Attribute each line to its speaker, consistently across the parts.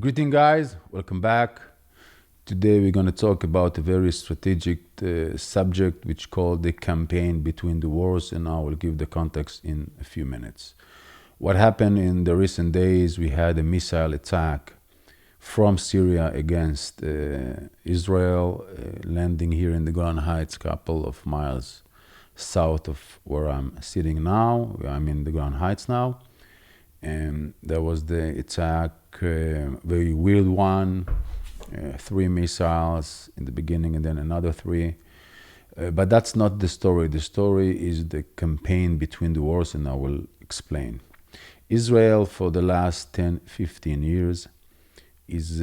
Speaker 1: Greeting, guys. Welcome back. Today we're going to talk about a very strategic subject which called the campaign between the wars, and I will give the context in a few minutes. What happened in the recent days, we had a missile attack from Syria against Israel, landing here in the Golan Heights, couple of miles south of where I'm sitting now. I'm in the Golan Heights now. And there was the attack, very weird one, 3 missiles in the beginning and then another 3. But that's not the story. The story is the campaign between the wars, and I will explain. Israel, for the last 10, 15 years, is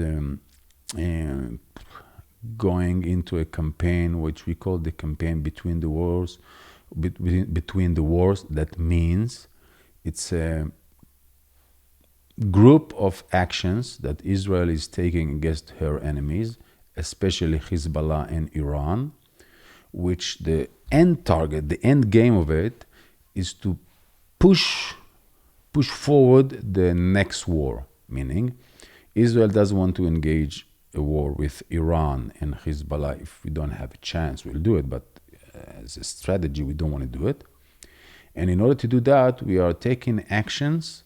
Speaker 1: going into a campaign which we call the campaign between the wars. Between the wars, that means it's a group of actions that Israel is taking against her enemies, especially Hezbollah and Iran, which the end target, the end game of it, is to push forward the next war. Meaning, Israel doesn't want to engage a war with Iran and Hezbollah. If we don't have a chance, we'll do it, but as a strategy, we don't want to do it. And in order to do that, we are taking actions.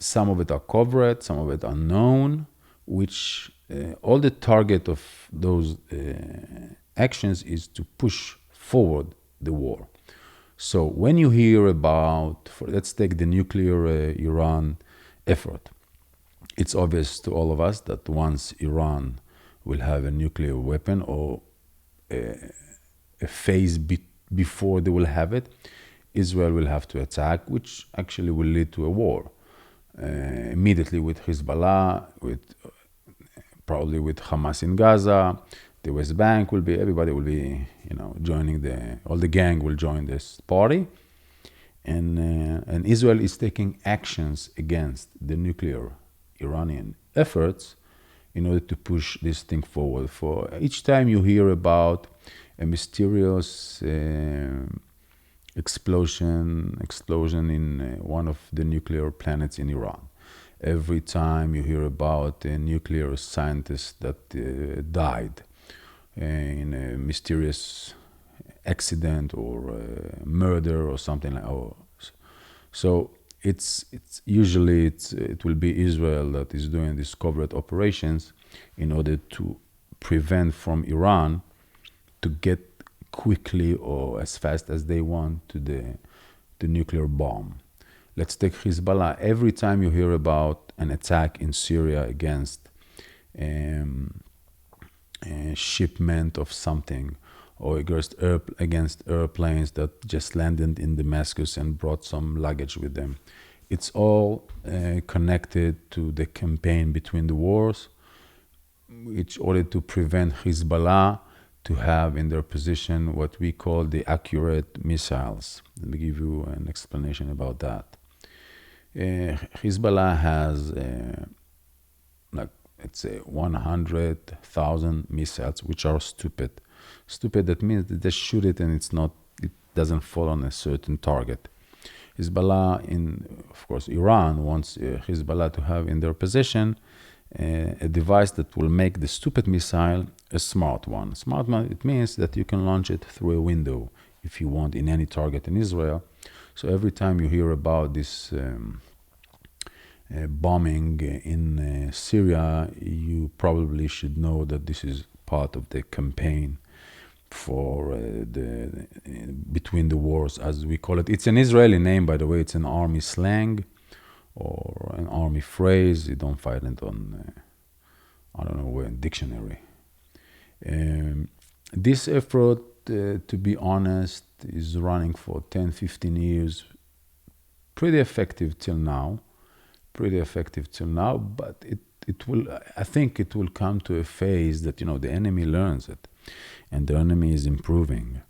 Speaker 1: Some of it are covert, some of it are known, which all the target of those actions is to push forward the war. So when you hear about, let's take the nuclear Iran effort, it's obvious to all of us that once Iran will have a nuclear weapon or a phase before they will have it, Israel will have to attack, which actually will lead to a war. Immediately with Hezbollah, probably with Hamas in Gaza, the West Bank will be, everybody will be, joining all the gang will join this party. And Israel is taking actions against the nuclear Iranian efforts in order to push this thing forward. For each time you hear about a mysterious explosion in one of the nuclear plants in Iran. Every time you hear about a nuclear scientist that died in a mysterious accident or murder or something like that. So it's usually it will be Israel that is doing these covert operations in order to prevent from Iran to get quickly or as fast as they want to the nuclear bomb. Let's take Hezbollah. Every time you hear about an attack in Syria against a shipment of something or against airplanes that just landed in Damascus and brought some luggage with them, it's all connected to the campaign between the wars, which order to prevent Hezbollah to have in their position what we call the accurate missiles. Let me give you an explanation about that. Hezbollah has, it's 100,000 missiles, which are stupid. Stupid, that means that they shoot it and it doesn't fall on a certain target. Hezbollah, of course, Iran wants Hezbollah to have in their possession a device that will make the stupid missile a smart one. Smart one, it means that you can launch it through a window if you want in any target in Israel. So every time you hear about this bombing in Syria, you probably should know that this is part of the campaign for between the wars, as we call it. It's an Israeli name, by the way. It's an army slang or an army phrase. You don't find it on, I don't know where, dictionary. This effort, to be honest, is running for 10, 15 years. Pretty effective till now. But it will, I think it will come to a phase that, the enemy learns it and the enemy is improving.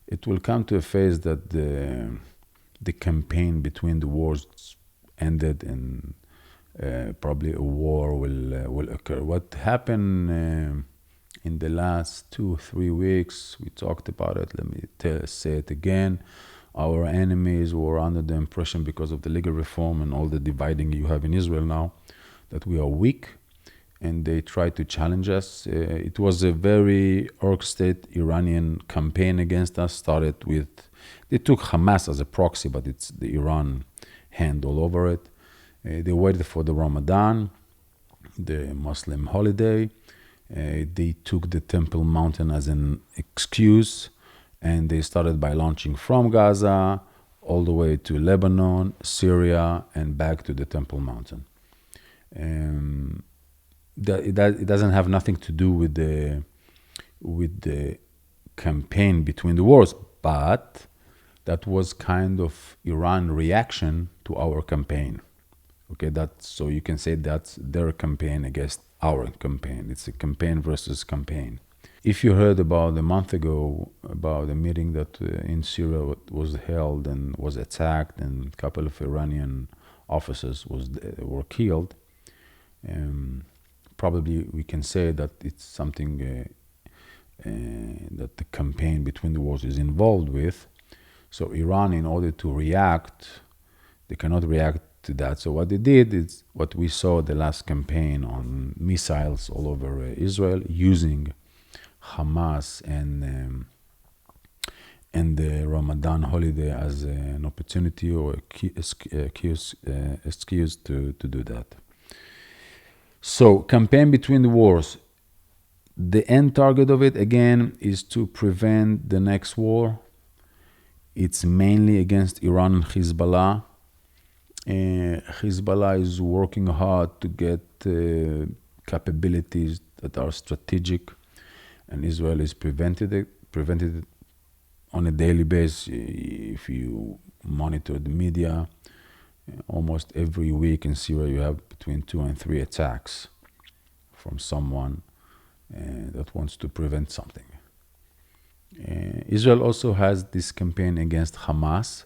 Speaker 1: It will come to a phase that the campaign between the wars ended and probably a war will occur. What happened in the last 2-3 weeks, we talked about it. Let me say it again. Our enemies were under the impression, because of the legal reform and all the dividing you have in Israel now, that we are weak, and they tried to challenge us. It was a very orchestrated Iranian campaign against us. Started with, they took Hamas as a proxy, but it's the Iran hand all over it. They waited for the Ramadan, the Muslim holiday. They took the Temple Mountain as an excuse, and they started by launching from Gaza all the way to Lebanon, Syria, and back to the Temple Mountain. It doesn't have nothing to do with the campaign between the wars, but that was kind of Iran reaction to our campaign. Okay, so you can say that's their campaign against our campaign. It's a campaign versus campaign. If you heard about a month ago about a meeting that in Syria was held and was attacked, and a couple of Iranian officers were killed, probably we can say that it's something that the campaign between the wars is involved with. So Iran, in order to react, they cannot react to that. So what they did is what we saw the last campaign on missiles all over Israel, using Hamas and the Ramadan holiday as an opportunity or excuse to do that. So campaign between the wars, the end target of it again is to prevent the next war. It's mainly against Iran and Hezbollah. Hezbollah is working hard to get capabilities that are strategic, and Israel is prevented it on a daily basis. If you monitor the media, almost every week in Syria you have between 2 and 3 attacks from someone that wants to prevent something. Israel also has this campaign against Hamas.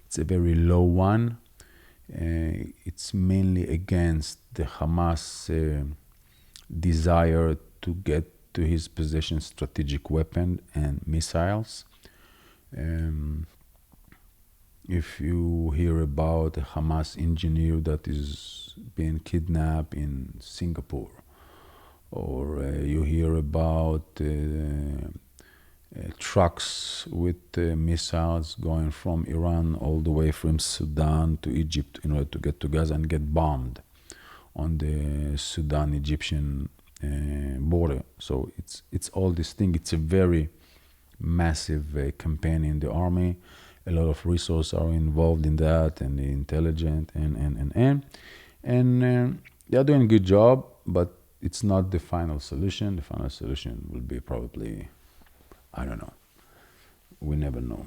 Speaker 1: It's a very low one. It's mainly against the Hamas desire to get to his possession strategic weapon and missiles. If you hear about a Hamas engineer that is being kidnapped in Singapore, or you hear about trucks with missiles going from Iran all the way from Sudan to Egypt in order to get to Gaza and get bombed on the Sudan-Egyptian border. So it's all this thing. It's a very massive campaign in the army. A lot of resources are involved in that, and the intelligence and they are doing a good job, but it's not the final solution. The final solution will be probably, I don't know. We never know.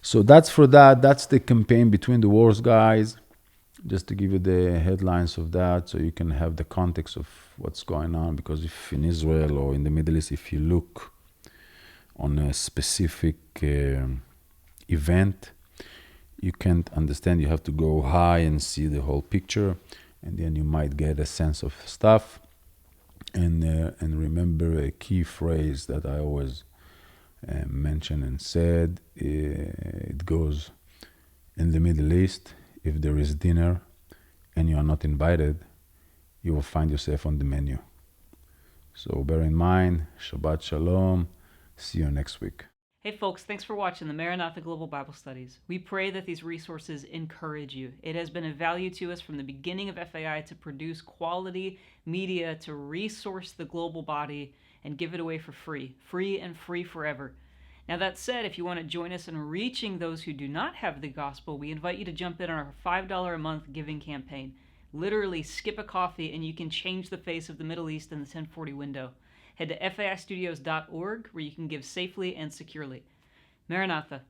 Speaker 1: So that's for that. That's the campaign between the wars, guys. Just to give you the headlines of that, so you can have the context of what's going on. Because if in Israel or in the Middle East, if you look on a specific event, you can't understand. You have to go high and see the whole picture, and then you might get a sense of stuff. And remember a key phrase that I always mention and said. It goes, in the Middle East, if there is dinner and you are not invited, you will find yourself on the menu. So bear in mind. Shabbat Shalom. See you next week.
Speaker 2: Hey folks, thanks for watching the Maranatha Global Bible Studies. We pray that these resources encourage you. It has been a value to us from the beginning of FAI to produce quality media to resource the global body and give it away for free and free forever. Now that said, if you want to join us in reaching those who do not have the gospel, we invite you to jump in on our $5 a month giving campaign. Literally skip a coffee and you can change the face of the Middle East in the 1040 window. Head to faistudios.org where you can give safely and securely. Maranatha.